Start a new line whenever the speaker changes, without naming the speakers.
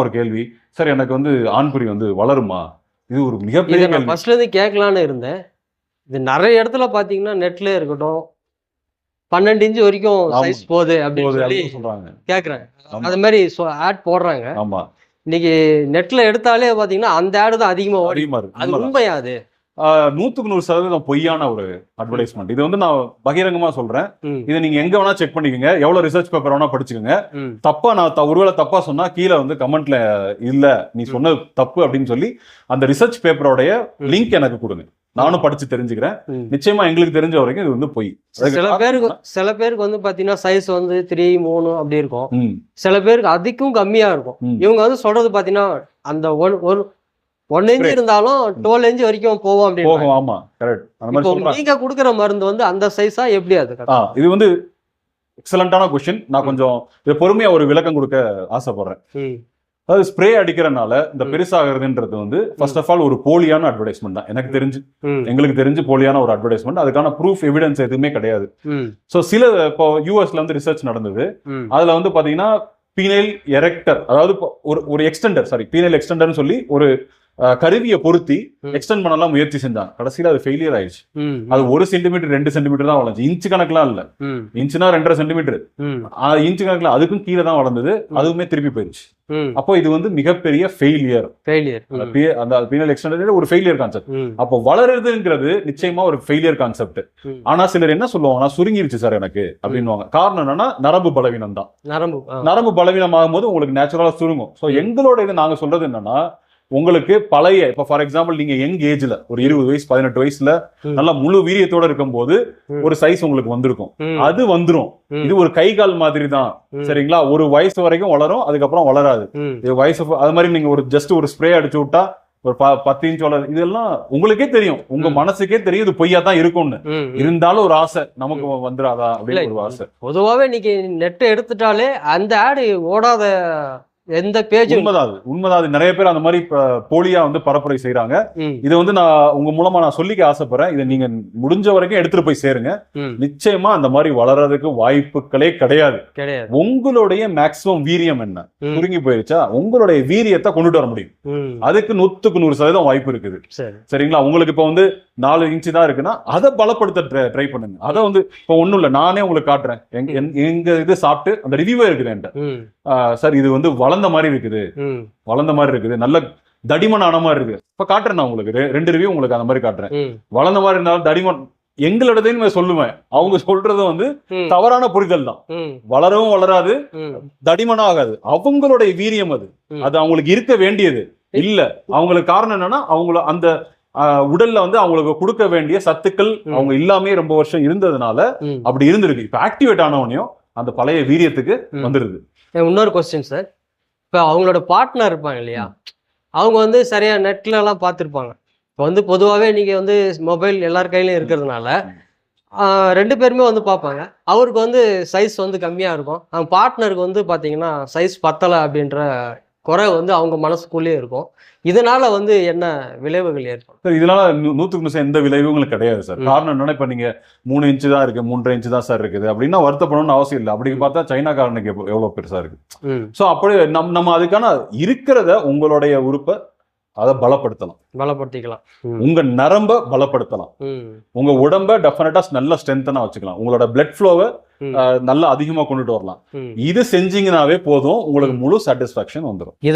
ஒரு கேள்வி சார், எனக்கு வந்து ஆண்குறி வந்து வளருமா? இது ஒரு மிகப்பெரிய
நான் ஃபர்ஸ்ட்ல இருந்து கேட்கலான்னு இருந்தேன். இது நிறைய இடத்துல பாத்தீங்கன்னா நெட்ல இருக்கட்டும் 12 இன்ச் வரைக்கும் சைஸ் போகுது அப்படின்னு சொல்லி
சொல்றாங்க,
கேக்குறாங்க. அது மாதிரி ஆட் போடுறாங்க.
ஆமா,
இன்னைக்கு நெட்ல எடுத்தாலே பாத்தீங்கன்னா அந்த ஆடு தான் அதிகமா
இருக்கு.
அது உண்மையா? அது
100% பொய்யான ஒரு அட்வர்டைஸ்மெண்ட். இது வந்து நான் பகிரங்கமா சொல்றேன். இதை நீங்க எங்க வேணா செக் பண்ணிக்கோங்க, எவ்வளவு ரிசர்ச் பேப்பர் வேணா படிச்சுக்கோங்க. தப்பா நான் ஒருவேளை தப்பா சொன்னா கீழே வந்து கமெண்ட்ல இல்ல நீ சொன்னது தப்பு அப்படின்னு சொல்லி அந்த ரிசர்ச் பேப்பரோடைய லிங்க் எனக்கு கொடுங்க, நானும் படிச்சு தெரிஞ்சுக்கிறேன். நிச்சயமா எங்களுக்கு தெரிஞ்ச வரைக்கும் இது வந்து பொய்.
சில பேருக்கு வந்து பாத்தீங்கன்னா சைஸ் வந்து 3, 3 அப்படி இருக்கும். சில பேருக்கு அதுக்கும் கம்மியா இருக்கும். இவங்க வந்து சொல்றது பாத்தீங்கன்னா அந்த ஒரு 1 இன்ச் இருந்தாலும் 12 இன்ச் வரைக்கும் போவோம் அப்படின்னு.
ஆமா, கரெக்ட். அந்த மாதிரி சொல்றாங்க.
நீங்க கொடுக்குற மருந்து வந்து அந்த சைஸா எப்படி? அது
இது வந்து எக்ஸலண்டான क्वेश्चन. நான் கொஞ்சம் இதை பொறுமையா ஒரு விளக்கம் கொடுக்க ஆசைப்படுறேன். அதாவது ஸ்ப்ரே அடிக்கிறனால இந்த பெருசாகிறதுன்றது வந்து ஃபர்ஸ்ட் ஆஃப் ஆல் ஒரு போலியான அட்வர்டைஸ்மெண்ட் தான். எனக்கு தெரிஞ்சு, எங்களுக்கு தெரிஞ்சு போலியான ஒரு அட்வர்டைஸ்மெண்ட். அதுக்கான ப்ரூஃப் எவிடன்ஸ் எதுவுமே கிடையாது. ஸோ சில இப்போ யூஎஸ்ல வந்து ரிசர்ச் நடந்தது. அதுல வந்து பாத்தீங்கன்னா பீனைல் எரெக்டர், அதாவது ஒரு எக்ஸ்டெண்டர், பீனைல் எக்ஸ்டெண்டர்னு சொல்லி ஒரு கருவியை பொருத்தி எக்ஸ்டெண்ட் பண்ணலாம் முயற்சி செஞ்சாங்க. கடைசியில அது ஃபெயிலியர் ஆயிடுச்சு. அது 1 சென்டிமீட்டர் 2 சென்டிமீட்டர் தான் வளர்ந்துச்சு. இன்ச்சு கணக்குலாம் இல்ல. இன்ச்சுனா 2.5 சென்டிமீட்டர், இன்ச்சு கணக்குல அதுக்கும் கீழே தான் வளர்ந்தது. அதுவுமே திருப்பி போயிடுச்சு. அப்போ இது வந்து மிகப்பெரிய ஃபெயிலியர். அந்த பீனல் எக்ஸ்டெண்டர் ஒரு ஃபெயிலியர் கான்செப்ட். அப்போ வளருதுங்கிறது நிச்சயமா ஒரு ஃபெயிலியர் கான்செப்ட். ஆனா சிலர் என்ன சொல்லுவாங்கன்னா சுருங்கிருச்சு சார் எனக்கு அப்படின்னுவாங்க. காரணம் என்னன்னா நரம்பு பலவீனம் தான். நரம்பு பலவீனம் ஆகும்போது உங்களுக்கு நேச்சுரலா சுருங்கும். ஸோ எங்களோட இது நாங்க சொல்றது என்னன்னா, உங்களுக்கு பழைய இப்ப ஃபார் எக்ஸாம்பிள் நீங்க யங் ஏஜ்ல ஒரு 20 வயசு 18 வயசுல நல்லா முழு வீரியத்தோட இருக்கும் போது ஒரு சைஸ் உங்களுக்கு வந்திருக்கும். அது வந்துரும். இது ஒரு கை கால் மாதிரி தான், சரிங்களா? ஒரு வயசு வரைக்கும் வளரும், அதுக்கப்புறம் வளராது. வயசு அது மாதிரி நீங்க ஒரு ஜஸ்ட் ஒரு ஸ்ப்ரே அடிச்சு விட்டா ஒரு 10 இன்ச் வளரும். இதெல்லாம் உங்களுக்கே தெரியும், உங்க மனசுக்கே தெரியும் இது பொய்யா தான் இருக்கும்னு. இருந்தாலும் ஒரு ஆசை நமக்கு வந்துடாதா அப்படின்னு ஒரு ஆசை.
பொதுவாகவே இன்னைக்கு நெட்டை எடுத்துட்டாலே அந்த ஆடு ஓடாத எந்த பேஜ்
உண்மைதான். நிறைய பேர் அந்த மாதிரி போலியா வந்து பரப்புரை செய்யறாங்க. இதை வந்து நான் உங்க மூலமா நான் சொல்லிக்க ஆசைப்படுறேன். இதை நீங்க முடிஞ்ச வரைக்கும் எடுத்துட்டு போய் சேருங்க. நிச்சயமா அந்த மாதிரி வளர்றதுக்கு வாய்ப்புகளே கிடையாது. உங்களுடைய மேக்சிமம் வீரியம் என்ன? சுருங்கி போயிருச்சா? உங்களுடைய வீரியத்தை கொண்டுட்டு வர முடியும். அதுக்கு 100% வாய்ப்பு இருக்குது. சரிங்களா? உங்களுக்கு இப்ப வந்து 4 இன்ச்சு தான் இருக்குன்னா அதை பலப்படுத்த ட்ரை பண்ணுங்க. அதை வந்து இப்ப ஒண்ணும் இல்ல, நானே உங்களுக்கு காட்டுறேன். எங்க இது சாப்பிட்டு அந்த ரிவ்யூவே இருக்குது என்கிட்ட. சார் இது வந்து வளர்ந்த மாதிரி இருக்குது, நல்ல தடிமனான மாதிரி இருக்கு. இப்ப காட்டுறேன் நான் உங்களுக்கு 2 ரிவ்யூ உங்களுக்கு அந்த மாதிரி காட்டுறேன். வளர்ந்த மாதிரி இருந்தாலும் தடிமன் எங்களோடதையும் சொல்லுவேன். அவங்க சொல்றது வந்து தவறான புரிதல் தான். வளரவும் வளராது, தடிமனும் ஆகாது. அவங்களுடைய வீரியம் அது அவங்களுக்கு இருக்க வேண்டியது இல்ல. அவங்களுக்கு காரணம் என்னன்னா அவங்கள அந்த உடல்ல வந்து அவங்களுக்கு கொடுக்க வேண்டிய சத்துக்கள் அவங்க இல்லாமே ரொம்ப வருஷம் இருந்ததுனால அப்படி இருந்திருக்கு. இப்ப ஆக்டிவேட் ஆனவனையும் அந்த பழைய வீரியத்துக்கு வந்துருது.
இன்னொரு கொஸ்டின் சார், இப்போ அவங்களோட பார்ட்னர் இருப்பாங்க இல்லையா, அவங்க வந்து சரியா நெட்ல எல்லாம் பார்த்துருப்பாங்க. இப்போ வந்து பொதுவாகவே நீங்க வந்து மொபைல் எல்லார் கையிலையும் இருக்கிறதுனால 2 பேருமே வந்து பார்ப்பாங்க. அவருக்கு வந்து சைஸ் வந்து கம்மியா இருக்கும், அவங்க பார்ட்னருக்கு வந்து பார்த்தீங்கன்னா சைஸ் பத்தலை அப்படின்ற குறை வந்து அவங்க மனசுக்குள்ளேயே இருக்கும். இதனால வந்து என்ன விளைவுகள் ஏற்படும்
சார்? இதனால 100% எந்த விளைவுகளும் கிடையாது சார். காரணம் என்னன்னா, இப்ப நீங்க 3 இன்ச்சு தான் இருக்கு, 3.5 இன்ச்சு தான் சார் இருக்குது அப்படின்னா வருத்தப்படணும்னு அவசியம் இல்லை. அப்படி பார்த்தா சைனாக்காரனுக்கு எவ்வளவு பெருசா இருக்கு. சோ அப்படி நம்ம அதுக்கான இருக்கிறத உங்களுடைய உறுப்பை அதை பலப்படுத்திக்கலாம். உங்க நரம்ப பலப்படுத்தலாம். உங்க உடம்ப டெஃபினட்டா நல்ல ஸ்ட்ரென்த்தனா வச்சுக்கலாம். உங்களோட பிளட் ஃப்ளோவை நல்லா அதிகமா கொண்டுட்டு வரலாம். இது செஞ்சீங்கன்னாவே போதும், உங்களுக்கு முழு சாட்டிஸ்பாக்சன் வந்துடும்.